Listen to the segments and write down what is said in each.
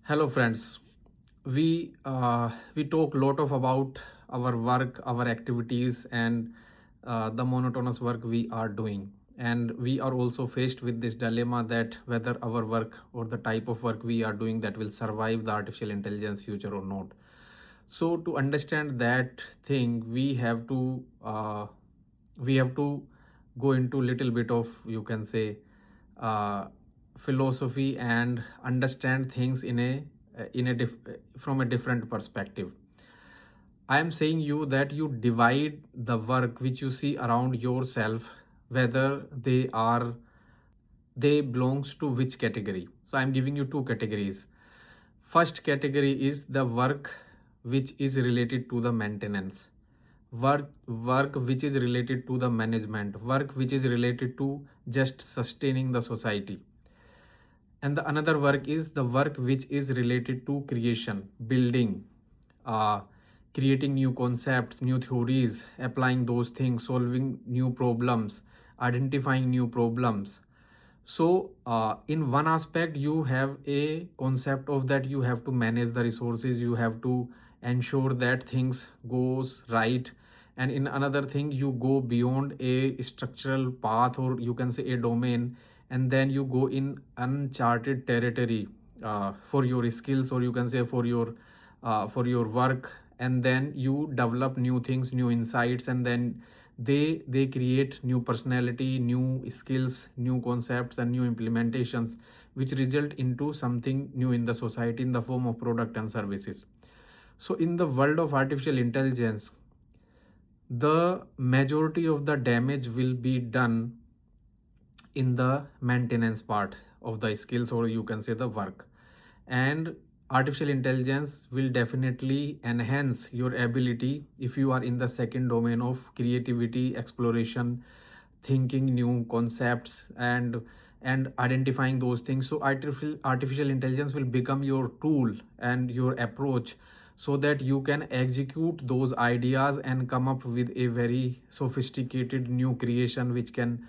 Hello, friends. We talk a lot of about our work, our activities, and the monotonous work we are doing. And we are also faced with this dilemma that whether our work or the type of work we are doing that will survive the artificial intelligence future or not. So to understand that thing, we have to go into little bit of, you can say, uh, philosophy and understand things from a different perspective. I am saying you that you divide the work which you see around yourself, whether they belongs to which category. So I am giving you two categories. First category is the work which is related to the maintenance, work which is related to the management, work which is related to just sustaining the society. And the another work is the work which is related to creation, building, uh, creating new concepts, new theories, applying those things, solving new problems, identifying new problems. So in one aspect you have a concept of that you have to manage the resources, you have to ensure that things goes right. And in another thing you go beyond a structural path, or you can say a domain, and then you go in uncharted territory for your skills, or you can say for your work. And then you develop new things, new insights, and then they create new personality, new skills, new concepts, and new implementations, which result into something new in the society in the form of product and services. So in the world of artificial intelligence, the majority of the damage will be done in the maintenance part of the skills, or you can say the work. And artificial intelligence will definitely enhance your ability if you are in the second domain of creativity, exploration, thinking new concepts, and identifying those things. So artificial intelligence will become your tool and your approach, so that you can execute those ideas and come up with a very sophisticated new creation which can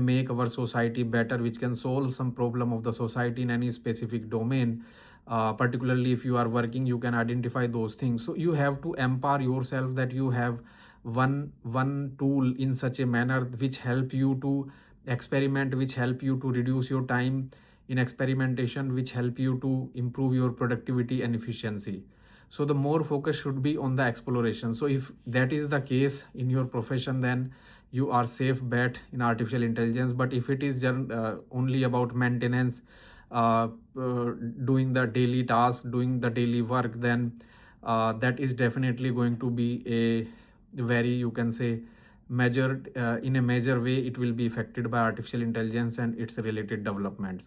make our society better, which can solve some problem of the society in any specific domain. Particularly if you are working, you can identify those things. So you have to empower yourself that you have one tool in such a manner which help you to experiment, which help you to reduce your time in experimentation, which help you to improve your productivity and efficiency. So the more focus should be on the exploration. So if that is the case in your profession, then you are safe bet in artificial intelligence. But if it is only about maintenance, uh, uh, doing the daily task, doing the daily work, then that is definitely going to be a very, you can say, measured in a major way. It will be affected by artificial intelligence and its related developments.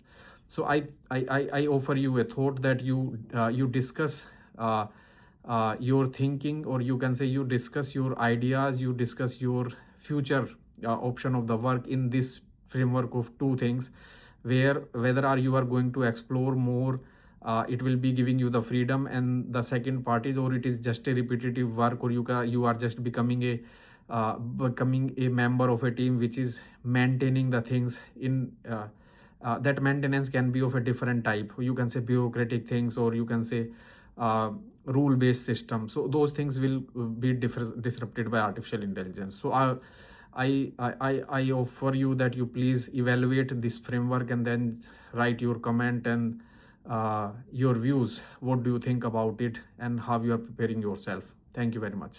So I offer you a thought that you discuss your thinking, or you can say you discuss your ideas, you discuss your future option of the work in this framework of two things, where whether are you are going to explore more, it will be giving you the freedom, and the second part is, or it is just a repetitive work, or you are just becoming a member of a team which is maintaining the things in that maintenance can be of a different type. You can say bureaucratic things, or you can say rule based system. So those things will be disrupted by artificial intelligence. So I offer you that you please evaluate this framework and then write your comment and your views. What do you think about it, and how you are preparing yourself? Thank you very much.